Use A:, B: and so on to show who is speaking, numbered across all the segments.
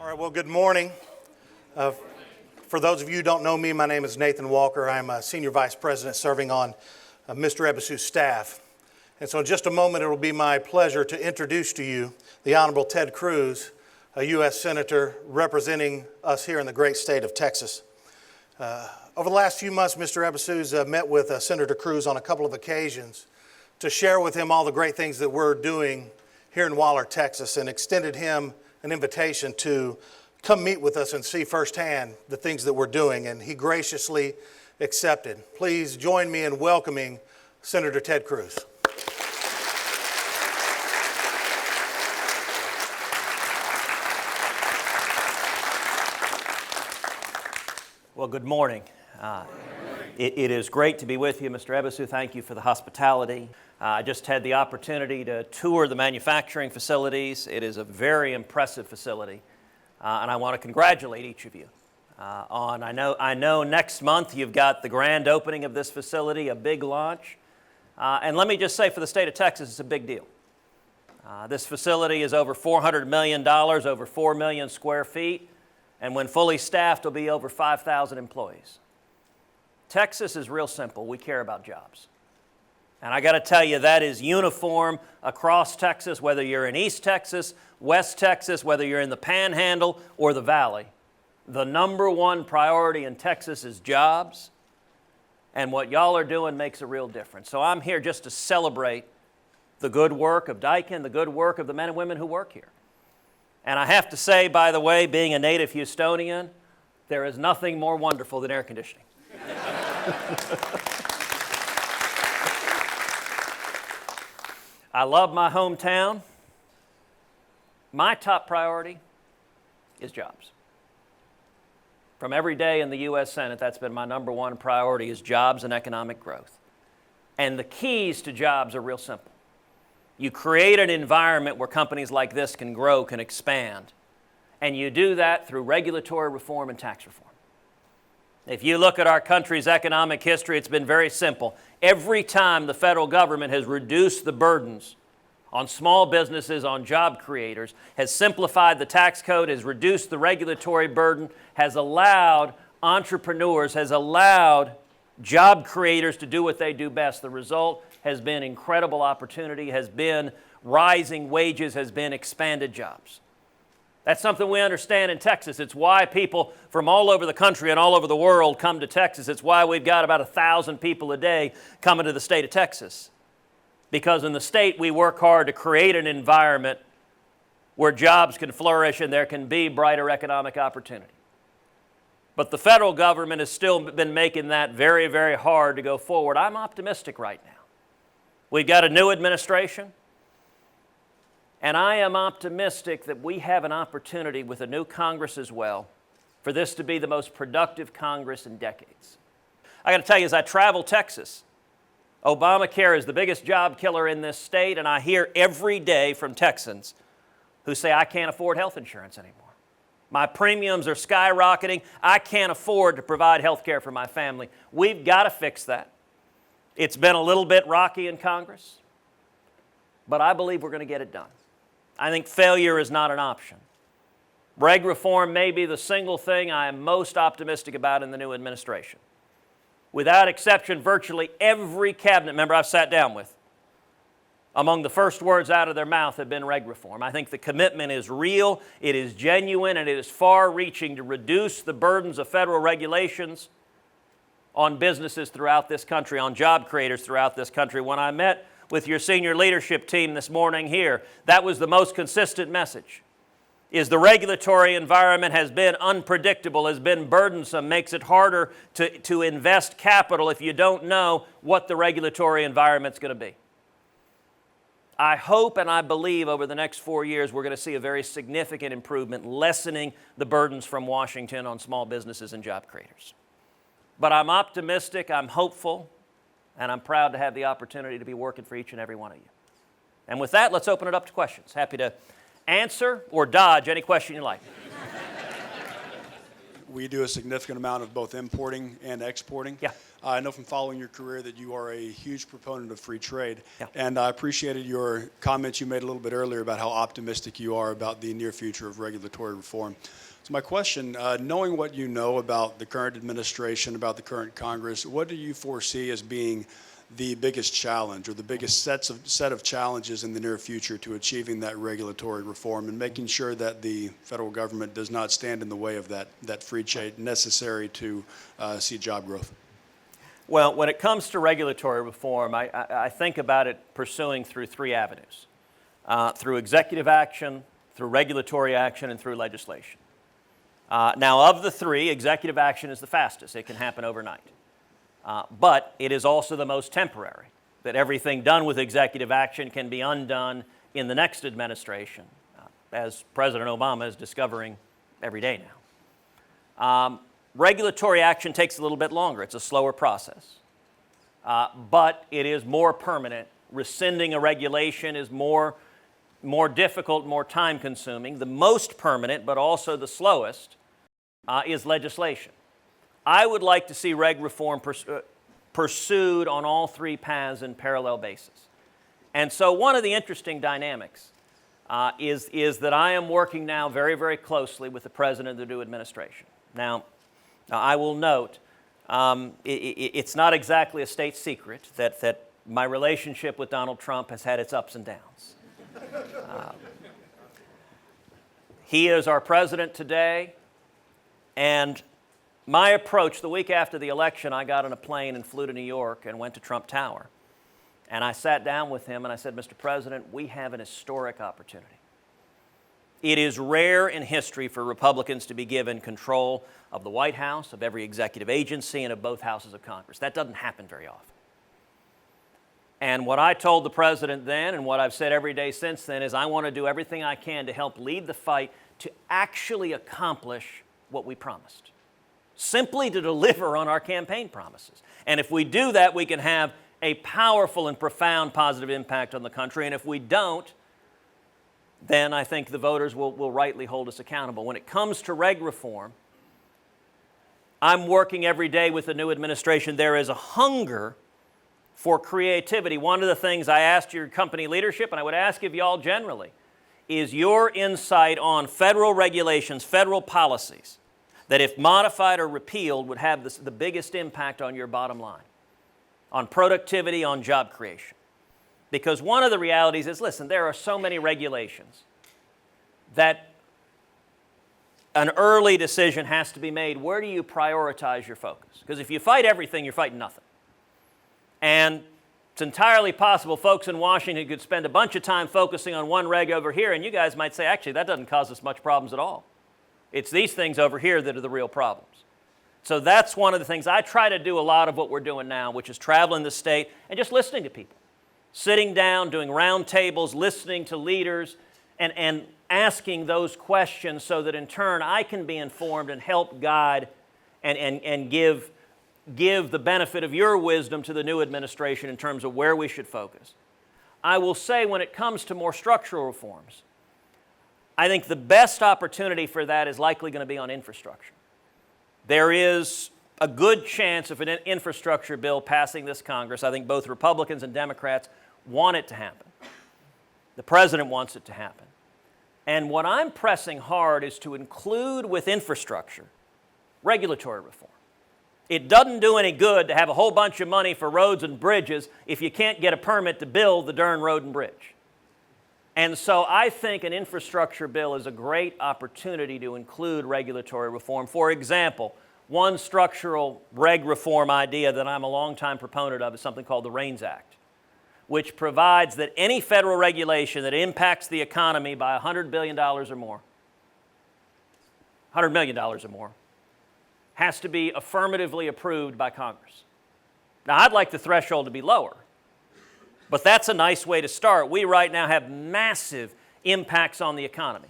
A: All right, well, good morning. For those of you who don't know me, my name is Nathan Walker. I'm a Senior Vice President serving on Mr. Ebisu's staff. And so in just a moment, it will be my pleasure to introduce to you the Honorable Ted Cruz, a U.S. Senator representing us here in the great state of Texas. Over the last few months, Mr. Ebisu's met with Senator Cruz on a couple of occasions to share with him all the great things that we're doing here in Waller, Texas, and extended him an invitation to come meet with us and see firsthand the things that we're doing, and he graciously accepted. Please join me in welcoming Senator Ted Cruz.
B: Well, good morning. It is great to be with you, Mr. Ebisu. Thank you for the hospitality. I just had the opportunity to tour the manufacturing facilities. It is a very impressive facility, and I want to congratulate each of you I know next month you've got the grand opening of this facility, a big launch, and let me just say for the state of Texas, it's a big deal. This facility is over $400 million, over 4 million square feet, and when fully staffed, will be over 5,000 employees. Texas is real simple. We care about jobs. And I got to tell you, that is uniform across Texas, whether you're in East Texas, West Texas, whether you're in the Panhandle or the Valley. The number one priority in Texas is jobs, and what y'all are doing makes a real difference. So I'm here just to celebrate the good work of Daikin, the good work of the men and women who work here. And I have to say, by the way, being a native Houstonian, there is nothing more wonderful than air conditioning. I love my hometown. My top priority is jobs. From every day in the U.S. Senate, that's been my number one priority, is jobs and economic growth. And the keys to jobs are real simple. You create an environment where companies like this can grow, can expand. And you do that through regulatory reform and tax reform. If you look at our country's economic history, it's been very simple. Every time the federal government has reduced the burdens on small businesses, on job creators, has simplified the tax code, has reduced the regulatory burden, has allowed entrepreneurs, has allowed job creators to do what they do best. The result has been incredible opportunity, has been rising wages, has been expanded jobs. That's something we understand in Texas. It's why people from all over the country and all over the world come to Texas. It's why we've got about 1,000 people a day coming to the state of Texas. Because in the state, we work hard to create an environment where jobs can flourish and there can be brighter economic opportunity. But the federal government has still been making that very, very hard to go forward. I'm optimistic right now. We've got a new administration. And I am optimistic that we have an opportunity with a new Congress as well for this to be the most productive Congress in decades. I got to tell you, as I travel Texas, Obamacare is the biggest job killer in this state, and I hear every day from Texans who say, I can't afford health insurance anymore. My premiums are skyrocketing. I can't afford to provide health care for my family. We've got to fix that. It's been a little bit rocky in Congress, but I believe we're going to get it done. I think failure is not an option. Reg reform may be the single thing I am most optimistic about in the new administration. Without exception, virtually every cabinet member I've sat down with, among the first words out of their mouth have been reg reform. I think the commitment is real, it is genuine, and it is far-reaching to reduce the burdens of federal regulations on businesses throughout this country, on job creators throughout this country. When I met with your senior leadership team this morning here, that was the most consistent message, is the regulatory environment has been unpredictable, has been burdensome, makes it harder to invest capital if you don't know what the regulatory environment's going to be. I hope and I believe over the next 4 years we're going to see a very significant improvement, lessening the burdens from Washington on small businesses and job creators. But I'm optimistic, I'm hopeful, and I'm proud to have the opportunity to be working for each and every one of you. And with that, let's open it up to questions. Happy to answer or dodge any question you like.
C: we do a significant amount of both importing and exporting.
B: Yeah.
C: I know from following your career that you are a huge proponent of free trade.
B: Yeah.
C: And I appreciated your comments you made a little bit earlier about how optimistic you are about the near future of regulatory reform. So my question, knowing what you know about the current administration, about the current Congress, what do you foresee as being the biggest challenge or the biggest set of challenges in the near future to achieving that regulatory reform and making sure that the federal government does not stand in the way of that free trade necessary to see job growth?
B: Well, when it comes to regulatory reform, I think about it pursuing through three avenues, through executive action, through regulatory action, and through legislation. Now, of the three, executive action is the fastest. It can happen overnight. But it is also the most temporary, that everything done with executive action can be undone in the next administration, as President Obama is discovering every day now. Regulatory action takes a little bit longer. It's a slower process. But it is more permanent. Rescinding a regulation is more difficult, more time-consuming. The most permanent, but also the slowest, is legislation. I would like to see reg reform pursued on all three paths in parallel basis. And so one of the interesting dynamics is that I am working now very, very closely with the President of the new administration. Now I will note, it's not exactly a state secret that my relationship with Donald Trump has had its ups and downs. He is our president today, and my approach, the week after the election, I got on a plane and flew to New York and went to Trump Tower. And I sat down with him and I said, Mr. President, we have an historic opportunity. It is rare in history for Republicans to be given control of the White House, of every executive agency, and of both houses of Congress. That doesn't happen very often. And what I told the President then, and what I've said every day since then, is I want to do everything I can to help lead the fight to actually accomplish what we promised. Simply to deliver on our campaign promises. And if we do that, we can have a powerful and profound positive impact on the country. And if we don't, then I think the voters will rightly hold us accountable. When it comes to reg reform, I'm working every day with the new administration. There is a hunger for creativity. One of the things I asked your company leadership, and I would ask of you all generally, is your insight on federal regulations, federal policies, that if modified or repealed would have the biggest impact on your bottom line, on productivity, on job creation. Because one of the realities is, listen, there are so many regulations that an early decision has to be made. Where do you prioritize your focus? Because if you fight everything, you're fighting nothing. And it's entirely possible folks in Washington could spend a bunch of time focusing on one reg over here, and you guys might say, actually, that doesn't cause us much problems at all. It's these things over here that are the real problems. So that's one of the things I try to do a lot of what we're doing now, which is traveling the state and just listening to people. Sitting down, doing round tables, listening to leaders, and asking those questions so that in turn I can be informed and help guide and give the benefit of your wisdom to the new administration in terms of where we should focus. I will say when it comes to more structural reforms, I think the best opportunity for that is likely going to be on infrastructure. There is a good chance of an infrastructure bill passing this Congress. I think both Republicans and Democrats want it to happen. The President wants it to happen. And what I'm pressing hard is to include with infrastructure regulatory reform. It doesn't do any good to have a whole bunch of money for roads and bridges if you can't get a permit to build the darn road and bridge. And so I think an infrastructure bill is a great opportunity to include regulatory reform. For example, one structural reg reform idea that I'm a longtime proponent of is something called the REINS Act, which provides that any federal regulation that impacts the economy by $100 billion or more, $100 million or more, has to be affirmatively approved by Congress. Now, I'd like the threshold to be lower, but that's a nice way to start. We right now have massive impacts on the economy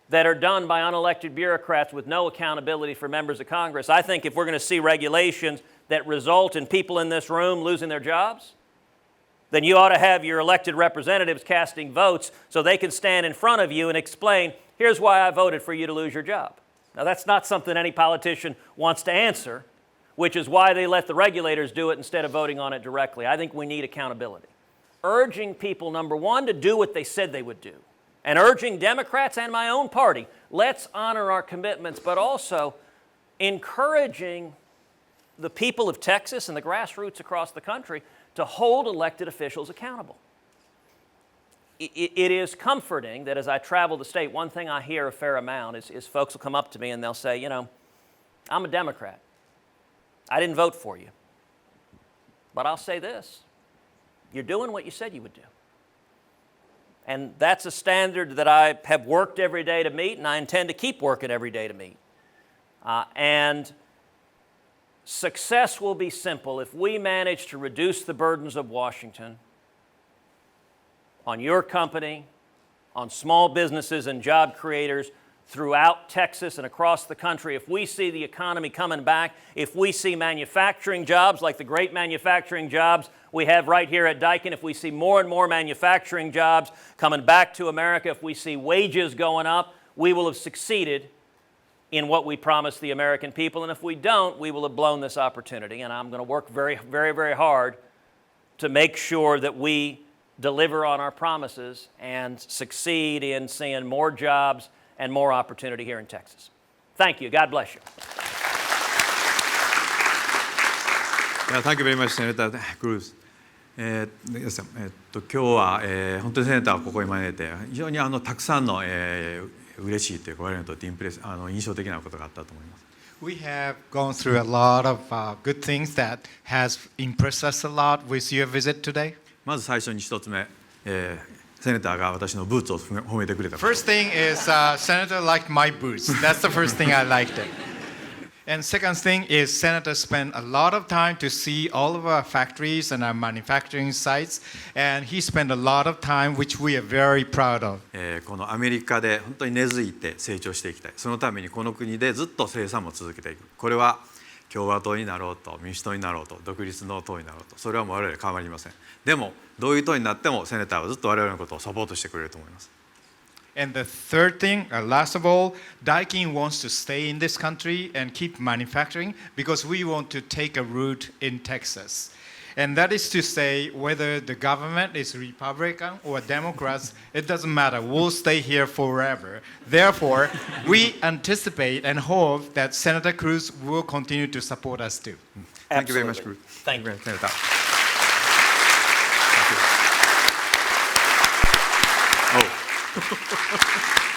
B: that are done by unelected bureaucrats with no accountability for members of Congress. I think if we're going to see regulations that result in people in this room losing their jobs, then you ought to have your elected representatives casting votes so they can stand in front of you and explain, here's why I voted for you to lose your job. Now, that's not something any politician wants to answer, which is why they let the regulators do it instead of voting on it directly. I think we need accountability. Urging people, number one, to do what they said they would do, and urging Democrats and my own party, let's honor our commitments, but also encouraging the people of Texas and the grassroots across the country to hold elected officials accountable. It is comforting that as I travel the state, one thing I hear a fair amount is folks will come up to me and they'll say, you know, I'm a Democrat. I didn't vote for you. But I'll say this, you're doing what you said you would do. And that's a standard that I have worked every day to meet, and I intend to keep working every day to meet. And success will be simple if we manage to reduce the burdens of Washington on your company, on small businesses and job creators throughout Texas and across the country. If we see the economy coming back, if we see manufacturing jobs like the great manufacturing jobs we have right here at Daikin, if we see more and more manufacturing jobs coming back to America, if we see wages going up, we will have succeeded in what we promised the American people. And if we don't, we will have blown this opportunity. And I'm going to work very, very, very hard to make sure that we deliver on our promises and succeed in seeing more jobs and more opportunity here in Texas. Thank you. God bless you.
D: Thank you very much, Senator Cruz. 今日は、本当にセネターがここに招いて非常にたくさんの、嬉しいというか我々にとって印象的なことがあったと思います。
E: We have gone through a lot of good things that has impressed us a lot with your visit today.
D: まず最初に一つ目、セネターが私のブーツを褒めてくれたこと。
E: First thing is Senator liked my boots. That's the first thing I liked it. And second thing is Senator spent a lot of time to see all of our factories and our manufacturing sites, and he spent a lot of time which we are very proud of.
D: このアメリカで本当に根付いて成長していきたい。そのためにこの国でずっと生産も続けていく。これは共和党になろうと民主党になろうと独立の党になろうとそれはもう我々変わりません。でもどういう党になってもセネターはずっと我々のことをサポートしてくれると思います。
E: And the third thing, last of all, Daikin wants to stay in this country and keep manufacturing because we want to take a root in Texas. And that is to say, whether the government is Republican or Democrats, it doesn't matter. We'll stay here forever. Therefore, we anticipate and hope that Senator Cruz will continue to support us too.
D: Thank you very much, Cruz.
B: Thank you.
D: Senator. Thank you. Oh.